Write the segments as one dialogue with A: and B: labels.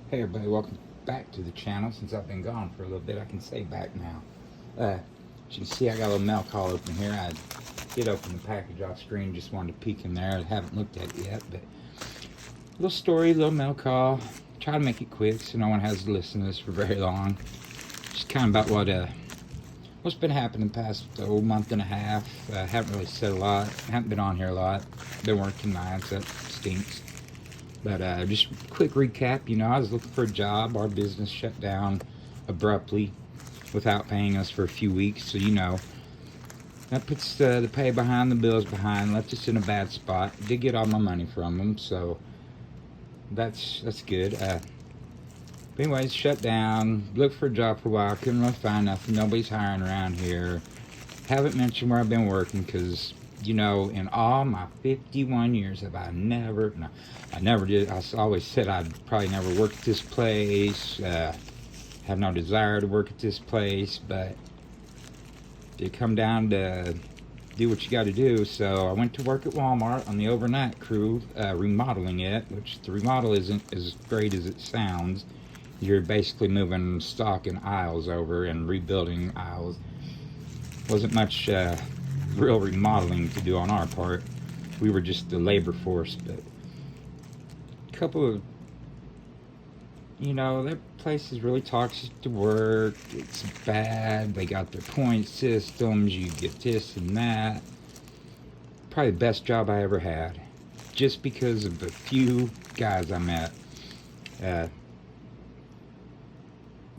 A: Hey everybody, welcome back to the channel. Since I've been gone for a little bit, I can say back now. As you can see, I got a little mail call open here. I did open the package off screen, just wanted to peek in there. I haven't looked at it yet, but little story, little mail call. Try to make it quick so no one has to listen to this for very long. Just kind of about what's been happening the past month and a half. Haven't really said a lot, haven't been on here a lot. Been working nights, that stinks. But just a quick recap, I was looking for a job. Our business shut down abruptly without paying us for a few weeks. So, that puts the pay behind, the bills behind, left us in a bad spot. Did get all my money from them, so that's good. But anyways, shut down. Looked for a job for a while. Couldn't really find nothing. Nobody's hiring around here. Haven't mentioned where I've been working because in all my 51 years I never did. I always said I'd probably never work at this place. Have no desire to work at this place, but it come down to do what you got to do. So I went to work at Walmart on the overnight crew, remodeling it, which the remodel isn't as great as it sounds. You're basically moving stock in aisles over and rebuilding aisles. Wasn't much real remodeling to do on our part. We were just the labor force, but a couple of, that place is really toxic to work. It's bad. They got their point systems. You get this and that. Probably the best job I ever had, just because of the few guys I met. The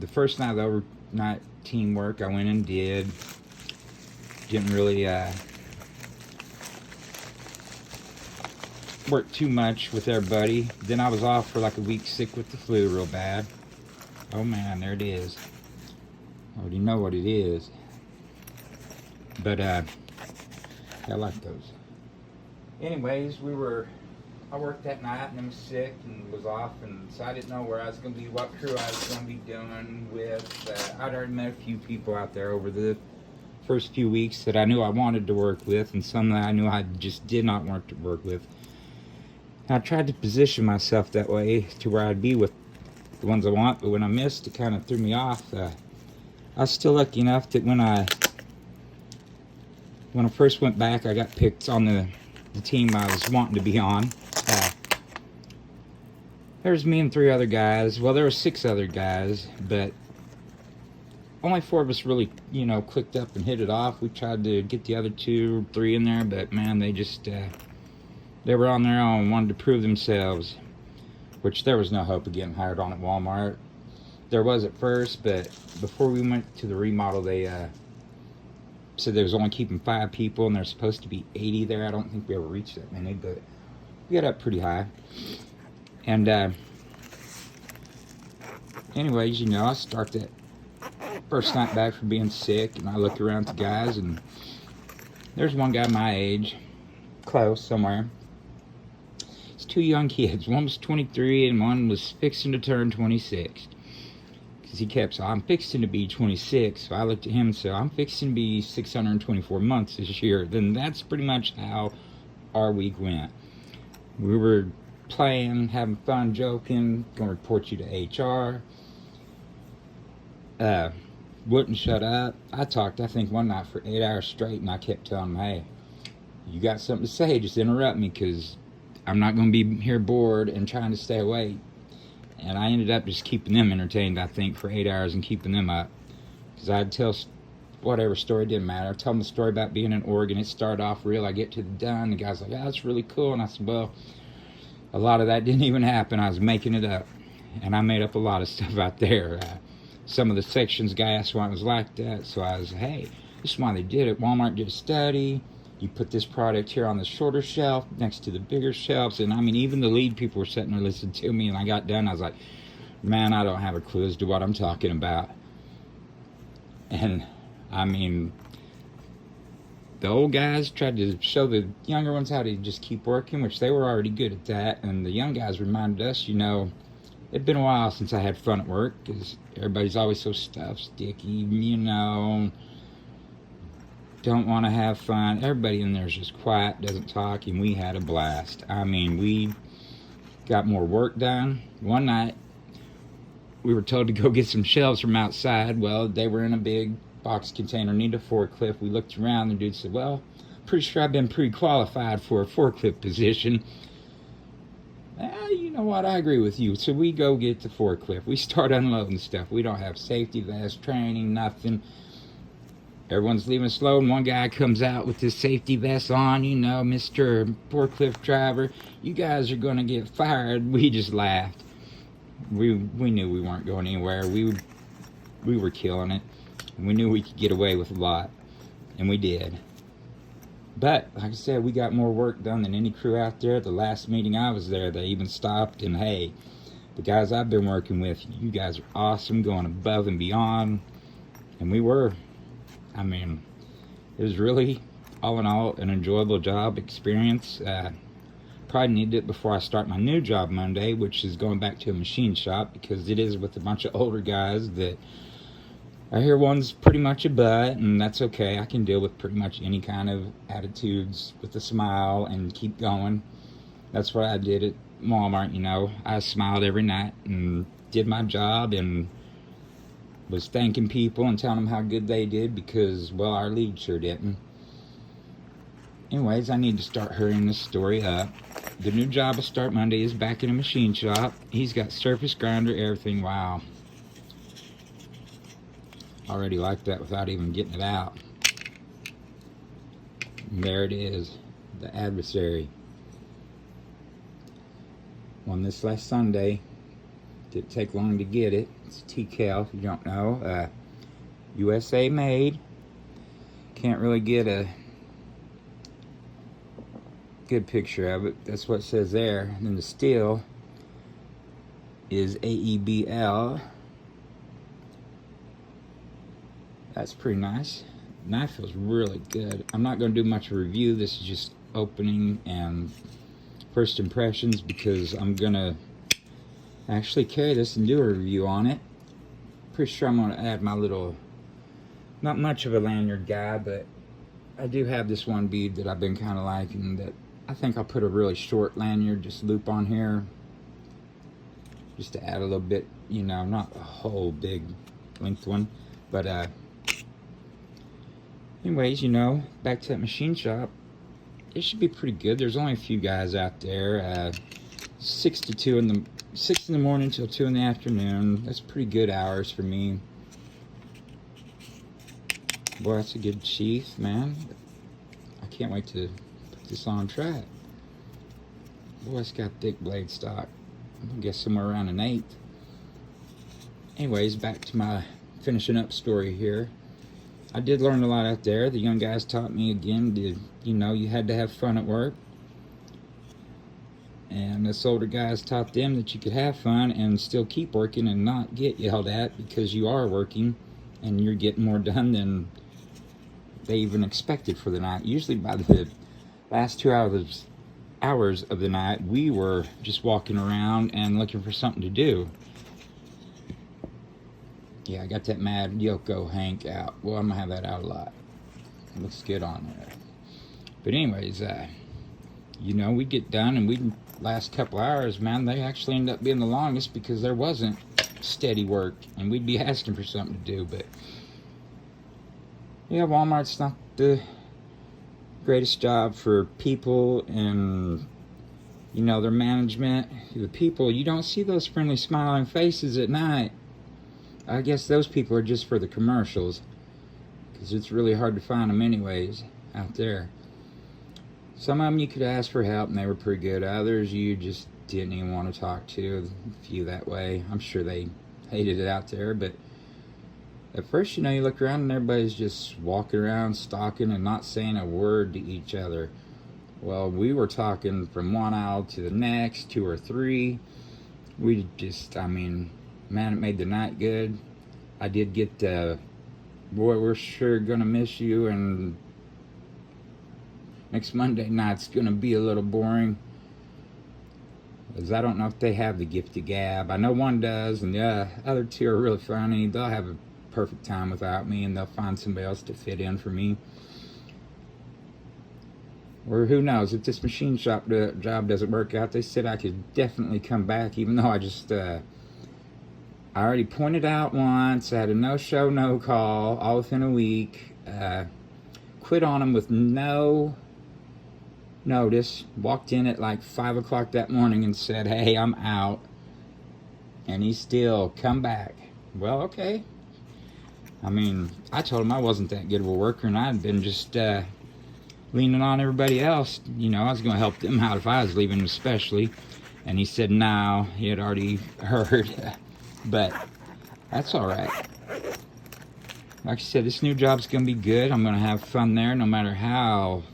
A: first night of the overnight teamwork, I went and did. Didn't really work too much with everybody. Then I was off for like a week, sick with the flu real bad. Oh man, there it is. I already know what it is. But I like those. Anyways, I worked that night and I was sick and was off, and so I didn't know where I was going to be, what crew I was going to be doing with. I'd already met a few people out there over the first few weeks that I knew I wanted to work with, and some that I knew I just did not want to work with. And I tried to position myself that way to where I'd be with the ones I want, but when I missed, it kind of threw me off. I was still lucky enough that when I first went back, I got picked on the team I was wanting to be on. There's me and 3 other guys. Well, there were 6 other guys, but only 4 of us really, clicked up and hit it off. We tried to get the other 2 or 3 in there, but man, they just, they were on their own, wanted to prove themselves, which there was no hope of getting hired on at Walmart. There was at first, but before we went to the remodel, they said they was only keeping 5 people, and there's supposed to be 80 there. I don't think we ever reached that many, but we got up pretty high. And anyways, I start that first night back from being sick, and I look around at the guys, and there's one guy my age, close somewhere. It's 2 young kids. One was 23 and one was fixing to turn 26. Because he kept saying, I'm fixing to be 26. So I looked at him and said, I'm fixing to be 624 months this year. Then that's pretty much how our week went. We were playing, having fun, joking, gonna report you to HR. Wouldn't shut up. I talked, I think, one night for 8 hours straight, and I kept telling him, hey, you got something to say, just interrupt me, because I'm not going to be here bored and trying to stay awake. And I ended up just keeping them entertained, I think, for 8 hours and keeping them up. Because I'd tell whatever story, didn't matter. I'd tell them the story about being in Oregon. It started off real. I get to the done. The guy's like, that's really cool. And I said, well, a lot of that didn't even happen. I was making it up. And I made up a lot of stuff out there. Some of the sections, guy asked why it was like that. So I was, hey, this is why they did it. Walmart did a study. You put this product here on the shorter shelf next to the bigger shelves. And I mean, even the lead people were sitting there listening to me. And I got done. I was like, man, I don't have a clue as to what I'm talking about. And I mean, the old guys tried to show the younger ones how to just keep working, which they were already good at that. And the young guys reminded us, it'd been a while since I had fun at work, because everybody's always so stuffed, sticky, don't want to have fun. Everybody in there is just quiet, doesn't talk, and we had a blast. I mean, we got more work done. One night, we were told to go get some shelves from outside. Well, they were in a big box container, need a forklift. We looked around, the dude said, well, pretty sure I've been pre-qualified for a forklift position. You know what, I agree with you. So we go get the forklift. We start unloading stuff. We don't have safety vest training, nothing. Everyone's leaving slow, and one guy comes out with his safety vest on. You know, Mr. Forklift driver, you guys are going to get fired. We just laughed. We knew we weren't going anywhere. We were killing it. We knew we could get away with a lot, and we did. But, like I said, we got more work done than any crew out there. The last meeting I was there, they even stopped, and hey, the guys I've been working with, you guys are awesome, going above and beyond. And we were. I mean, it was really, all in all, an enjoyable job experience. Probably needed it before I start my new job Monday, which is going back to a machine shop, because it is with a bunch of older guys that I hear one's pretty much a butt, and that's okay. I can deal with pretty much any kind of attitudes with a smile and keep going. That's what I did at Walmart, you know. I smiled every night and did my job and was thanking people and telling them how good they did, because, well, our lead sure didn't. Anyways, I need to start hurrying this story up. The new job I start Monday is back in a machine shop. He's got surface grinder, everything. Wow. Already like that without even getting it out. And there it is, the adversary. Won this last Sunday. Didn't take long to get it. It's TKELL, if you don't know. USA made. Can't really get a good picture of it. That's what it says there. And then the steel is AEBL. That's pretty nice. The knife feels really good. I'm not going to do much of a review. This is just opening and first impressions, because I'm going to actually carry this and do a review on it. Pretty sure I'm going to add my little, not much of a lanyard guy, but I do have this one bead that I've been kind of liking, that I think I'll put a really short lanyard, just loop on here, just to add a little bit, you know, not a whole big length one, but anyways, you know, back to that machine shop. It should be pretty good. There's only a few guys out there. 6 in the morning till 2 in the afternoon. That's pretty good hours for me. Boy, that's a good sheath, man. I can't wait to put this on track. Boy, it's got thick blade stock. I guess somewhere around an 8. Anyways, back to my finishing up story here. I did learn a lot out there. The young guys taught me again, you know, you had to have fun at work. And us older guys taught them that you could have fun and still keep working and not get yelled at, because you are working and you're getting more done than they even expected for the night. Usually by the last 2 hours of the night, we were just walking around and looking for something to do. Yeah, I got that Mad Yoko Hank out. Well, I'm gonna have that out a lot. It looks good on there. But anyways, you know, we get done, and last couple hours, man, they actually end up being the longest, because there wasn't steady work, and we'd be asking for something to do. But yeah, Walmart's not the greatest job for people, and you know, their management, the people, you don't see those friendly smiling faces at night. I guess those people are just for the commercials, because it's really hard to find them anyways out there. Some of them you could ask for help and they were pretty good. Others you just didn't even want to talk to. A few that way. I'm sure they hated it out there, but at first, you know, you look around and everybody's just walking around, stalking and not saying a word to each other. Well, we were talking from one aisle to the next, 2 or 3. We just, I mean, man, it made the night good. I did get, boy, we're sure gonna miss you, and next Monday night's gonna be a little boring, because I don't know if they have the gift of gab. I know one does, and the other 2 are really funny. They'll have a perfect time without me, and they'll find somebody else to fit in for me. Or who knows, if this machine shop job doesn't work out, they said I could definitely come back, even though I I already pointed out once. I had a no-show, no-call, all within a week. Quit on him with no notice. Walked in at like 5 o'clock that morning and said, hey, I'm out. And he still come back. Well, okay. I mean, I told him I wasn't that good of a worker, and I'd been just leaning on everybody else. You know, I was going to help them out if I was leaving, especially. And he said no, he had already heard. But that's all right. Like I said, this new job's going to be good. I'm going to have fun there no matter how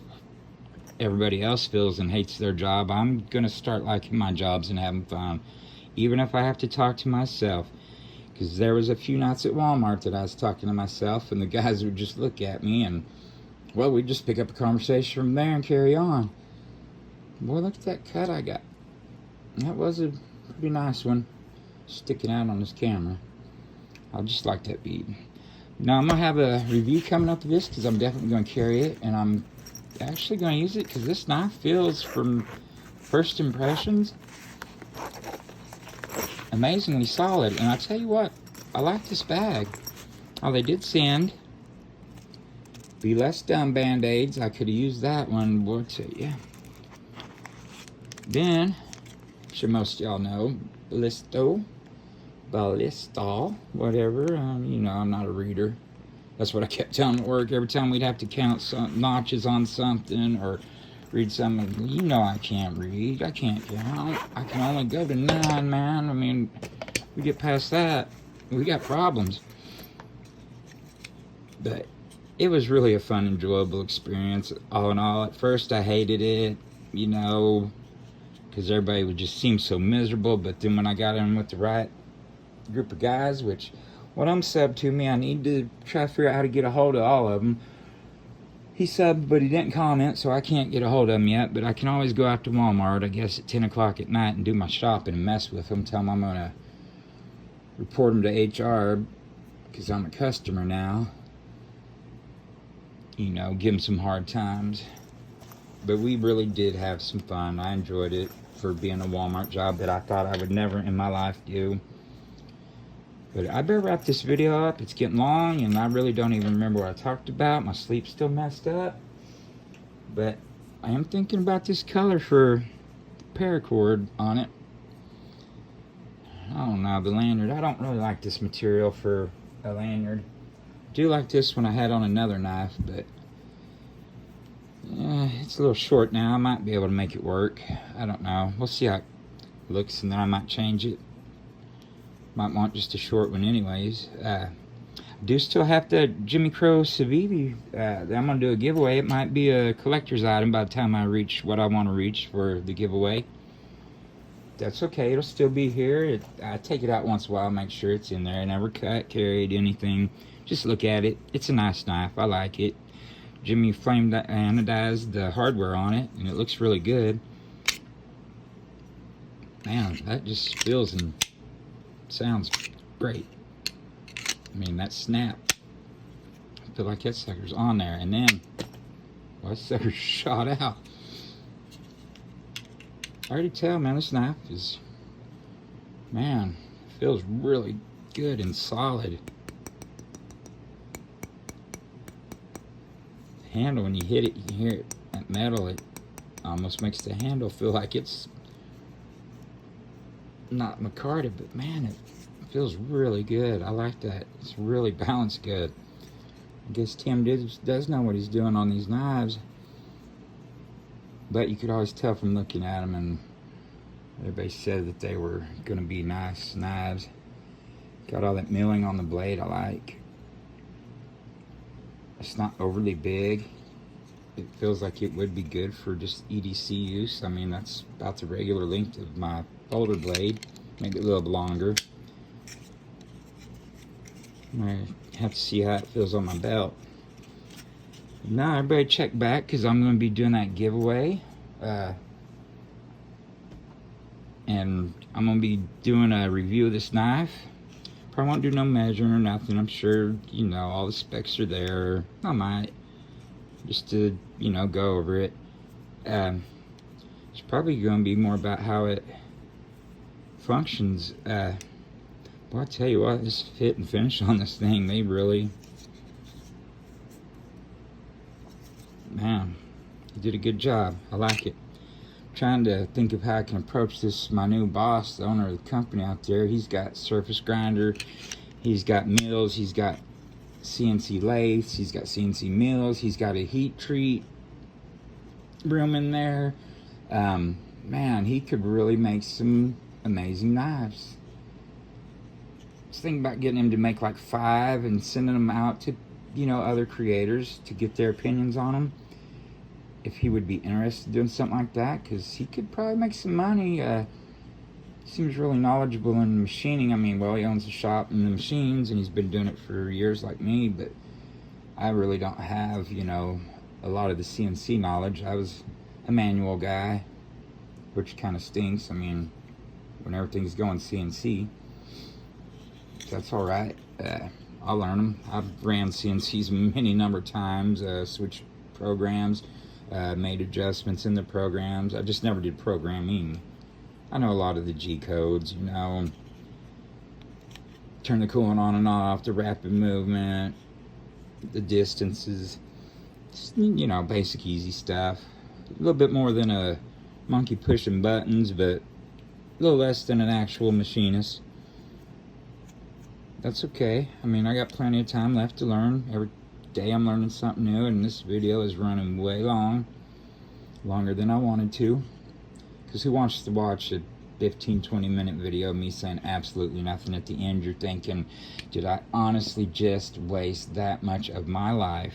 A: everybody else feels and hates their job. I'm going to start liking my jobs and having fun, even if I have to talk to myself. Because there was a few nights at Walmart that I was talking to myself, and the guys would just look at me, and, well, we'd just pick up a conversation from there and carry on. Boy, look at that cut I got. That was a pretty nice one, sticking out on this camera. I just like that bead. Now, I'm going to have a review coming up of this, because I'm definitely going to carry it, and I'm actually going to use it, because this knife feels, from first impressions, amazingly solid. And I tell you what, I like this bag. Oh, they did send Be Less Dumb Band-Aids. I could have used that one. Boy, tell you. Then, I'm sure most of y'all know, Ballisto, whatever. You know, I'm not a reader. That's what I kept telling at work. Every time we'd have to count some notches on something or read something. You know I can't read. I can't count. I can only go to 9, man. I mean, we get past that, we got problems. But it was really a fun, enjoyable experience. All in all, at first I hated it, you know, because everybody would just seem so miserable. But then when I got in with the right group of guys, which when I'm subbed to me, I need to try to figure out how to get a hold of all of them. He subbed, but he didn't comment, so I can't get a hold of him yet. But I can always go out to Walmart, I guess, at 10 o'clock at night and do my shopping and mess with them. Tell them I'm going to report them to HR because I'm a customer now. You know, give them some hard times. But we really did have some fun. I enjoyed it for being a Walmart job that I thought I would never in my life do. But I better wrap this video up. It's getting long, and I really don't even remember what I talked about. My sleep's still messed up. But I am thinking about this color for paracord on it. I don't know, the lanyard. I don't really like this material for a lanyard. I do like this one I had on another knife, but it's a little short now. I might be able to make it work. I don't know. We'll see how it looks, and then I might change it. Might want just a short one anyways. I do still have the Jimmy Crow Civivi that I'm going to do a giveaway. It might be a collector's item by the time I reach what I want to reach for the giveaway. That's okay. It'll still be here. I take it out once in a while, make sure it's in there. I never cut, carried, anything. Just look at it. It's a nice knife. I like it. Jimmy flame anodized the hardware on it, and it looks really good. Man, that just feels and sounds great. I mean, that snap, I feel like that sucker's on there, and then, well, that sucker's shot out. I already tell, man, this knife is, man, it feels really good and solid. The handle, when you hit it, you can hear it, that metal, it almost makes the handle feel like it's not micarta, but man, it feels really good. I like that. It's really balanced good. I guess Tim does know what he's doing on these knives, but you could always tell from looking at them, and everybody said that they were going to be nice knives. Got all that milling on the blade I like. It's not overly big. It feels like it would be good for just EDC use. I mean, that's about the regular length of my folder blade, maybe a little longer. I have to see how it feels on my belt. Now, everybody check back, because I'm going to be doing that giveaway. And I'm going to be doing a review of this knife. Probably won't do no measuring or nothing. I'm sure, you know, all the specs are there. I might, just to, you know, go over it. It's probably going to be more about how it functions. Well, I tell you what, this fit and finish on this thing, they really, man, you did a good job. I like it. Trying to think of how I can approach this, my new boss, the owner of the company out there. He's got surface grinder, he's got mills, he's got CNC lathes, he's got CNC mills, he's got a heat treat room in there. Man, he could really make some amazing knives. Just thinking about getting him to make like 5 and sending them out to, you know, other creators to get their opinions on them. If he would be interested in doing something like that, because he could probably make some money. Seems really knowledgeable in machining. I mean, well, he owns a shop in the machines, and he's been doing it for years like me, but I really don't have, you know, a lot of the CNC knowledge. I was a manual guy, which kind of stinks. I mean, when everything's going CNC, that's all right. I'll learn them. I've ran CNCs many number of times, switched programs, made adjustments in the programs. I just never did programming. I know a lot of the G codes, you know, turn the coolant on and off, the rapid movement, the distances, just, you know, basic easy stuff. A little bit more than a monkey pushing buttons, but a little less than an actual machinist. That's okay. I mean, I got plenty of time left to learn. Every day I'm learning something new, and this video is running way longer than I wanted to, because who wants to watch a 15-20 minute video of me saying absolutely nothing? At the end you're thinking, did I honestly just waste that much of my life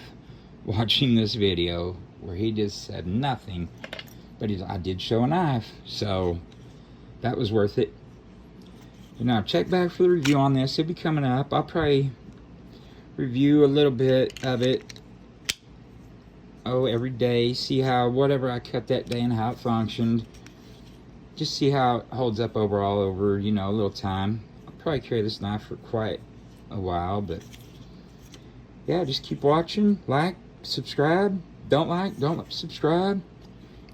A: watching this video where he just said nothing? But I did show a knife, so that was worth it. Now check back for the review on this. It'll be coming up. I'll probably review a little bit of it every day, see how whatever I cut that day and how it functioned, just see how it holds up overall over, you know, a little time. I'll probably carry this knife for quite a while, but yeah, just keep watching. Like, subscribe. Don't subscribe.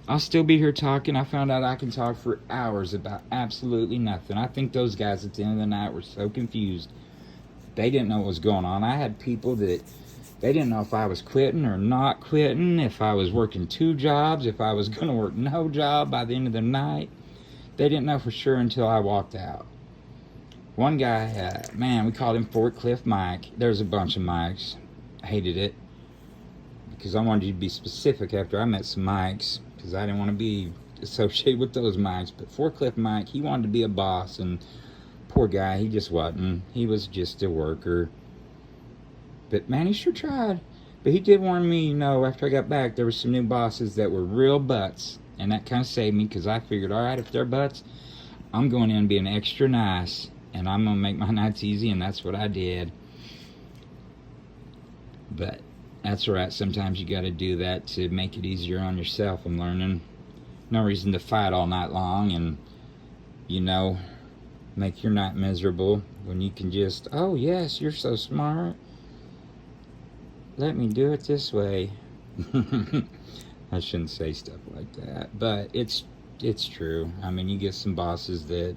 A: I'll still be here talking. I found out I can talk for hours about absolutely nothing. I think those guys at the end of the night were so confused. They didn't know what was going on. I had people that they didn't know if I was quitting or not quitting, if I was working 2 jobs, if I was going to work no job by the end of the night. They didn't know for sure until I walked out. One guy, man, we called him Forklift Mike. There's a bunch of Mikes. I hated it because I wanted you to be specific after I met some Mikes, because I didn't want to be associated with those Mikes. But Forklift Mike, he wanted to be a boss, and poor guy, he just wasn't. He was just a worker. But man, he sure tried. But he did warn me, you know, after I got back, there were some new bosses that were real butts. And that kind of saved me, because I figured, all right, if they're butts, I'm going in being extra nice, and I'm going to make my nights easy, and that's what I did. But that's all right. Sometimes you got to do that to make it easier on yourself. I'm learning. No reason to fight all night long and, you know, make your night miserable when you can just, oh yes, you're so smart, let me do it this way. I shouldn't say stuff like that, but it's true. I mean, you get some bosses that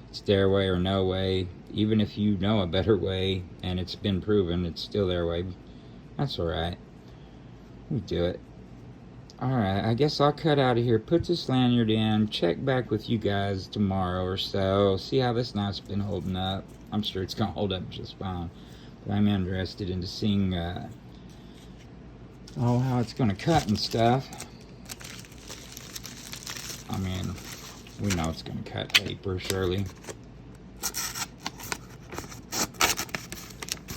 A: it's their way or no way. Even if you know a better way and it's been proven, it's still their way. That's all right. We do it. All right, I guess I'll cut out of here, put this lanyard in, check back with you guys tomorrow or so, see how this knife's been holding up. I'm sure it's gonna hold up just fine, but I'm interested in seeing how it's gonna cut and stuff. I mean, we know it's gonna cut paper, surely.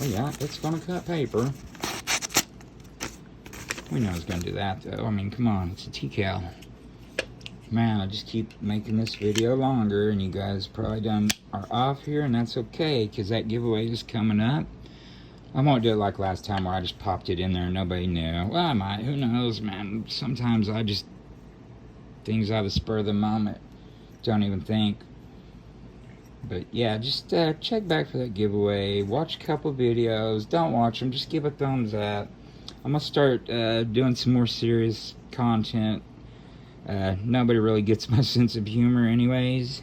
A: Well, yeah, it's gonna cut paper. We know it's gonna do that, though. I mean, come on, it's a TKELL. Man, I just keep making this video longer, and you guys probably are off here, and that's okay, because that giveaway is coming up. I won't do it like last time where I just popped it in there and nobody knew. Well, I might, who knows, man. Sometimes I just, things out of the spur of the moment, don't even think. But yeah, just check back for that giveaway, watch a couple videos, don't watch them, just give a thumbs up. I'm gonna start doing some more serious content. Nobody really gets my sense of humor anyways.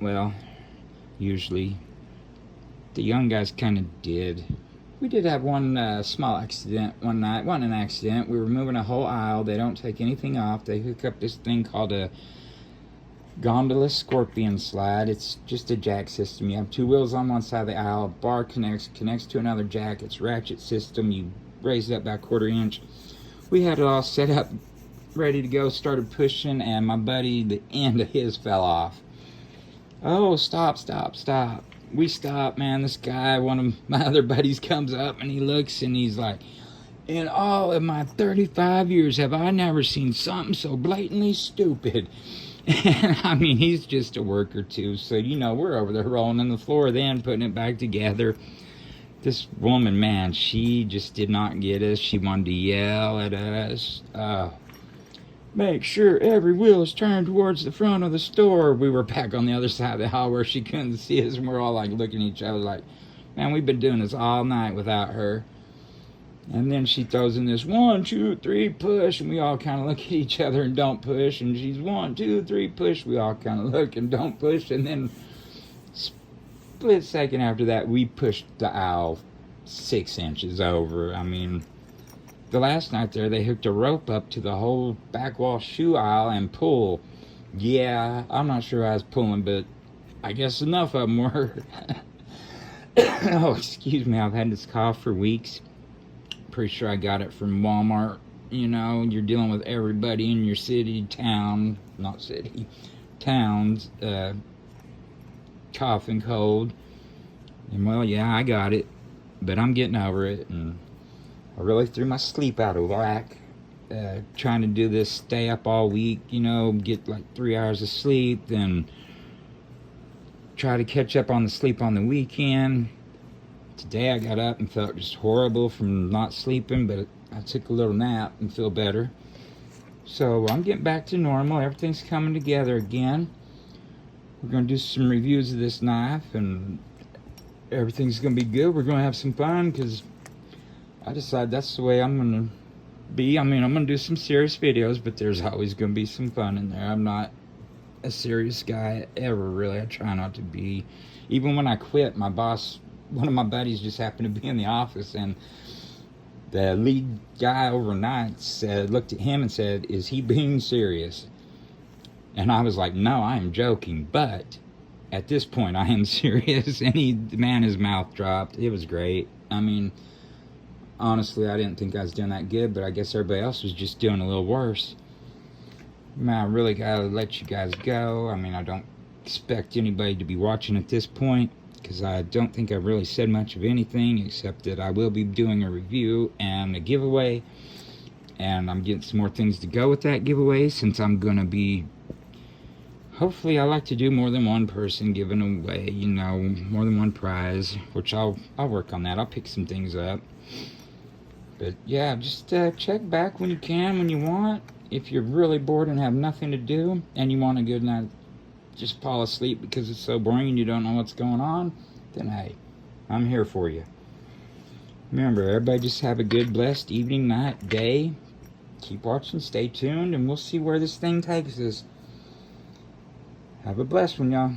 A: Well, usually. The young guys kind of did. We did have one small accident one night. Wasn't an accident. We were moving a whole aisle. They don't take anything off. They hook up this thing called a gondola scorpion slide. It's just a jack system. You have two wheels on one side of the aisle. A bar connects to another jack. It's ratchet system. You raise it up by 1/4 inch. We had it all set up, ready to go. Started pushing, and my buddy, the end of his fell off. Oh, stop. We stop, man. This guy, one of my other buddies, comes up and he looks and he's like, in all of my 35 years, have I never seen something so blatantly stupid? And I mean, he's just a worker too. So, you know, we're over there rolling on the floor then, putting it back together. This woman, man, she just did not get us. She wanted to yell at us. Make sure every wheel is turned towards the front of the store. We were back on the other side of the hall where she couldn't see us, and we're all like looking at each other like, man, we've been doing this all night without her. And then she throws in this 1, 2, 3 push, and we all kind of look at each other and don't push. And she's 1, 2, 3 push. We all kind of look and don't push. And then split second after that, we pushed the aisle 6 inches over. I mean, the last night there, they hooked a rope up to the whole back wall shoe aisle and pull. Yeah, I'm not sure I was pulling, but I guess enough of them were. Oh, excuse me, I've had this cough for weeks. Pretty sure I got it from Walmart. You know, you're dealing with everybody in your city, town, not city, towns, coughing cold. And well, yeah, I got it, but I'm getting over it, and I really threw my sleep out of whack, trying to do this, stay up all week, you know, get like 3 hours of sleep, then try to catch up on the sleep on the weekend. Today I got up and felt just horrible from not sleeping, but I took a little nap and feel better. So I'm getting back to normal. Everything's coming together again. We're going to do some reviews of this knife, and everything's going to be good. We're going to have some fun because I decided that's the way I'm going to be. I mean, I'm going to do some serious videos, but there's always going to be some fun in there. I'm not a serious guy ever, really. I try not to be. Even when I quit, my boss, one of my buddies, just happened to be in the office, and the lead guy overnight looked at him and said, "Is he being serious?" And I was like, "No, I am joking, but at this point I am serious." And his mouth dropped. It was great. I mean, honestly, I didn't think I was doing that good, but I guess everybody else was just doing a little worse. Man, I really gotta let you guys go. I mean, I don't expect anybody to be watching at this point, because I don't think I've really said much of anything, except that I will be doing a review and a giveaway, and I'm getting some more things to go with that giveaway, since I'm gonna be, hopefully, I like to do more than one person giving away, you know, more than one prize, which I'll work on that. I'll pick some things up. But yeah, just check back when you can, when you want. If you're really bored and have nothing to do, and you want a good night, just fall asleep because it's so boring and you don't know what's going on, then hey, I'm here for you. Remember, everybody just have a good, blessed evening, night, day. Keep watching, stay tuned, and we'll see where this thing takes us. Have a blessed one, y'all.